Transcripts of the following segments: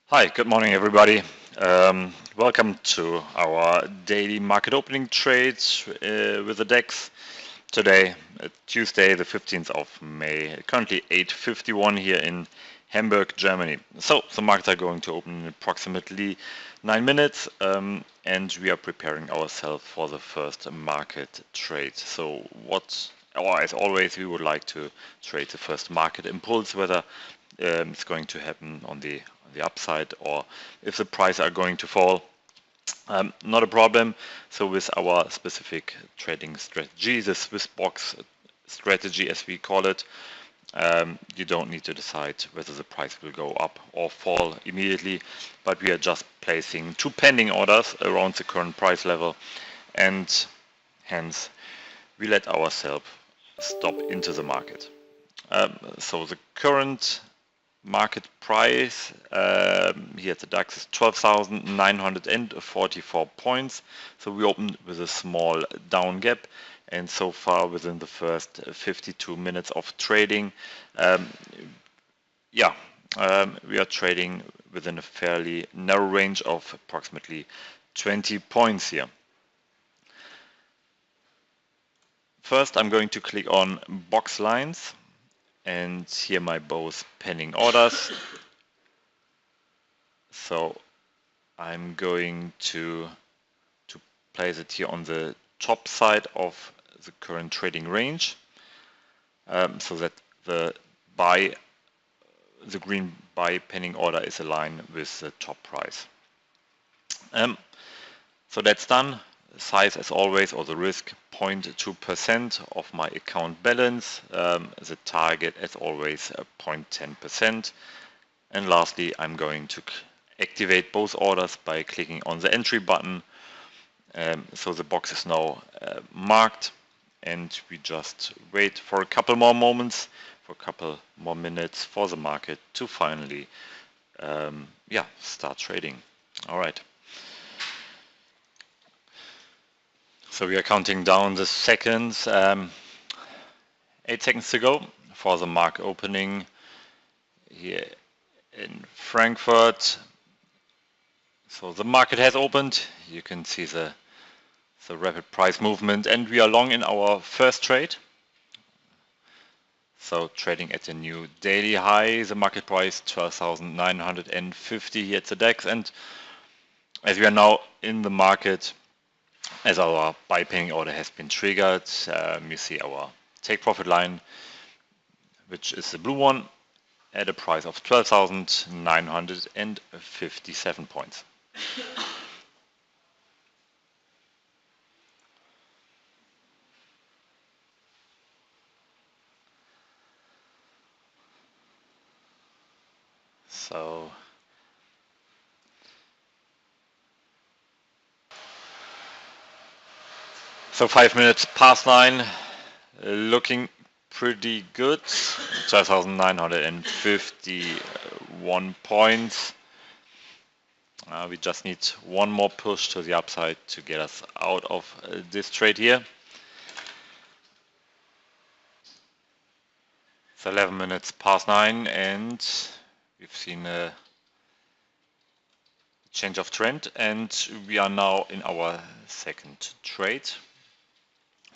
Hi, good morning everybody. Welcome to our daily market opening trades with the DAX. Today, Tuesday the 15th of May, currently 8:51 here in Hamburg, Germany. So the markets are going to open in approximately 9 minutes and we are preparing ourselves for the first market trade. So as always, we would like to trade the first market impulse, whether it's going to happen on the upside or if the price are going to fall. Not a problem. So with our specific trading strategy, the Swiss box strategy as we call it, you don't need to decide whether the price will go up or fall immediately, but we are just placing two pending orders around the current price level, and hence we let ourselves stop into the market. So the current market price here at the DAX is 12,944 points. So we opened with a small down gap, and so far within the first 52 minutes of trading, we are trading within a fairly narrow range of approximately 20 points here. First, I'm going to click on box lines, and here my both pending orders. So I'm going to place it here on the top side of the current trading range, so that the green buy pending order is aligned with the top price. So that's done. Size as always, or the risk, 0.2% of my account balance. The target as always 0.10%. And lastly, I'm going to activate both orders by clicking on the entry button. So the box is now marked, and we just wait for a couple more moments, for a couple more minutes for the market to finally start trading. All right. So we are counting down the seconds, 8 seconds to go for the market opening here in Frankfurt. So the market has opened. You can see the rapid price movement, and we are long in our first trade. So trading at a new daily high, the market price 12,950 here at the DAX, and as we are now in the market, as our buy pending order has been triggered, you see our take profit line, which is the blue one, at a price of 12,957 points. So 5 minutes past 9, looking pretty good. 12,951 points. We just need one more push to the upside to get us out of this trade here. It's 11 minutes past 9, and we've seen a change of trend, and we are now in our second trade.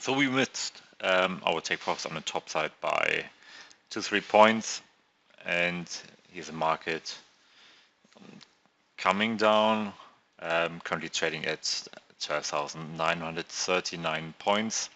So we missed our take profits on the top side by 2-3 points, and here's the market coming down, currently trading at 12,939 points,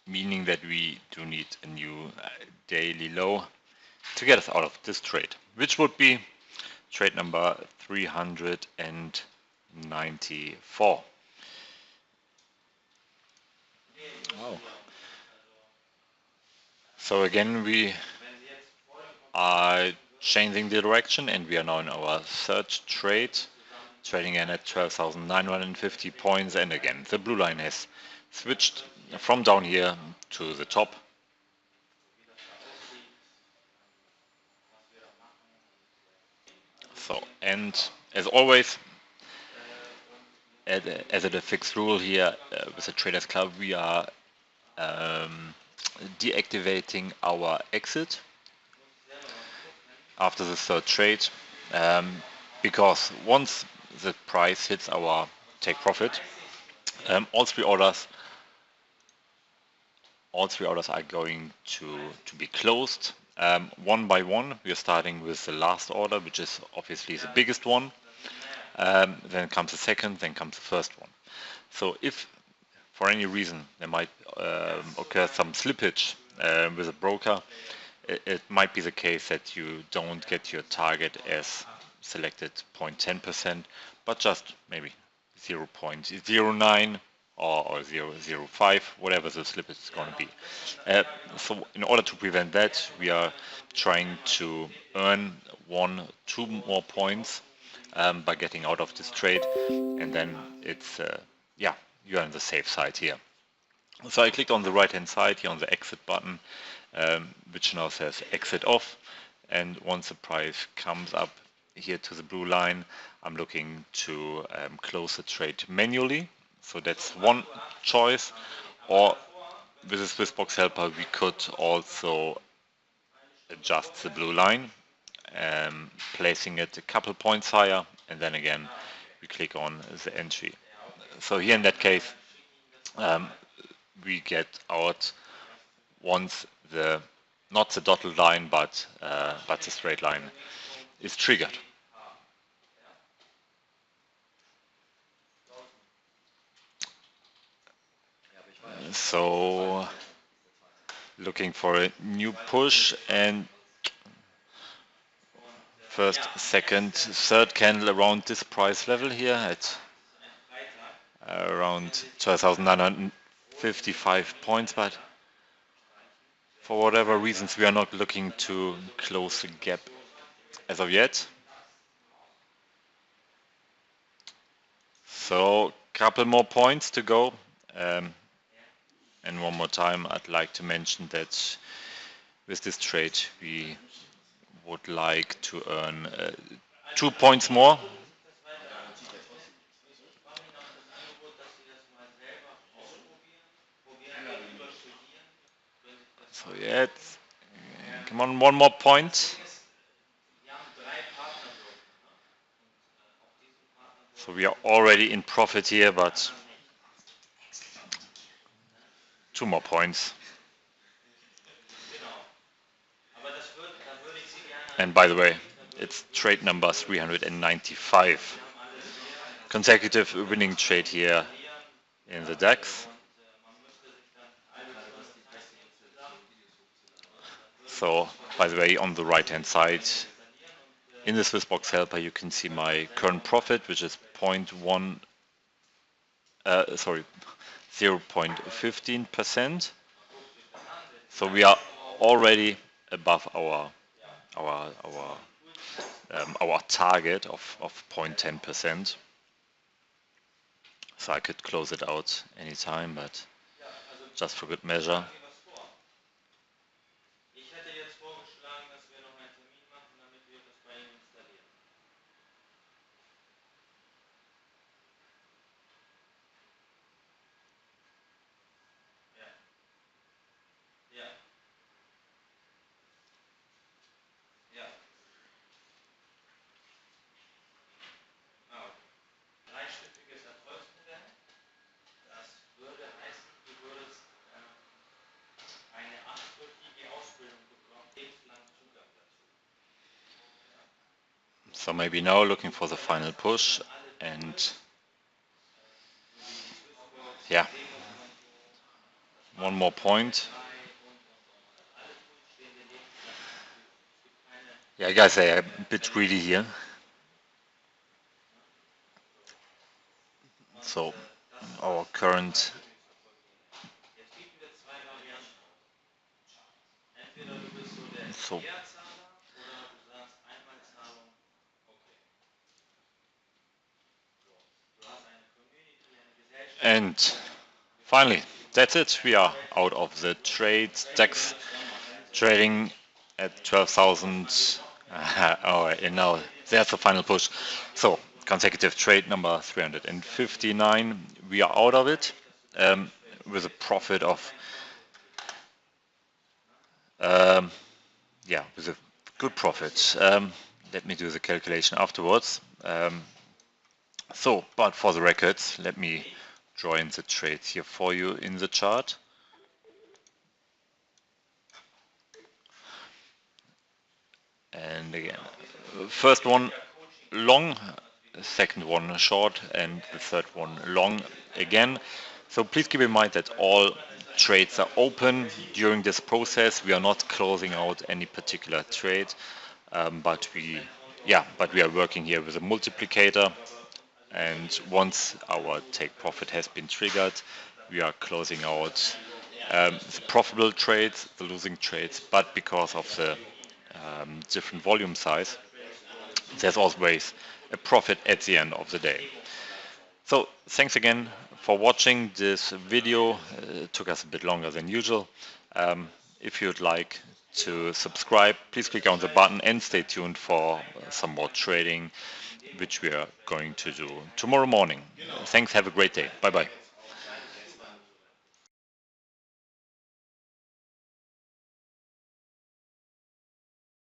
meaning that we do need a new daily low to get us out of this trade, which would be trade number 394. Oh. So again, we are changing the direction, and we are now in our third trade, trading in at 12,950 points, and again the blue line has switched from down here to the top. So, and as always, as a fixed rule here with the Traders Club, we are deactivating our exit after the third trade, because once the price hits our take profit, all three orders are going to be closed one by one. We are starting with the last order, which is obviously the biggest one. Then comes the second, then comes the first one. So if for any reason there might occur some slippage with a broker, it might be the case that you don't get your target as selected 0.10%, but just maybe 0.09 or 0.05, whatever the slippage is going to be. So in order to prevent that, we are trying to earn 1-2 more points by getting out of this trade, and then it's yeah, you're on the safe side here. So I clicked on the right hand side here on the exit button, which now says exit off, and once the price comes up here to the blue line, I'm looking to close the trade manually. So that's one choice, or with the Swissbox helper we could also adjust the blue line, placing it a couple points higher, and then again we click on the entry. So here in that case we get out once the not the dotted line but the straight line is triggered. So looking for a new push, and first, second, third candle around this price level here at around 12,955 points, but for whatever reasons we are not looking to close the gap as of yet. So couple more points to go, and one more time I'd like to mention that with this trade we would like to earn 2 points more. So yeah, come on, one more point. So we are already in profit here, but 2 more points. And by the way, it's trade number 395. Consecutive winning trade here in the DAX. So, by the way, on the right hand side, in the Swissbox helper, you can see my current profit, which is 0.15%. So we are already above our target of 0.10%. So I could close it out anytime, but just for good measure. So maybe now looking for the final push, and yeah, one more point. Yeah, guys, I'm a bit greedy here. So our current and finally, that's it. We are out of the trade. DAX trading at 12,000. And now there's the final push. So consecutive trade number 359. We are out of it with a profit of with a good profit. Let me do the calculation afterwards. But for the records, let me draw in the trades here for you in the chart. And again, first one long, second one short, and the third one long again. So please keep in mind that all trades are open during this process. We are not closing out any particular trade, but we are working here with a multiplicator. And once our take profit has been triggered, we are closing out the profitable trades, the losing trades, but because of the different volume size, there's always a profit at the end of the day. So thanks again for watching this video. It took us a bit longer than usual. If you'd like to subscribe, please click on the button and stay tuned for some more trading, which we are going to do tomorrow morning. Thanks, have a great day. Bye bye.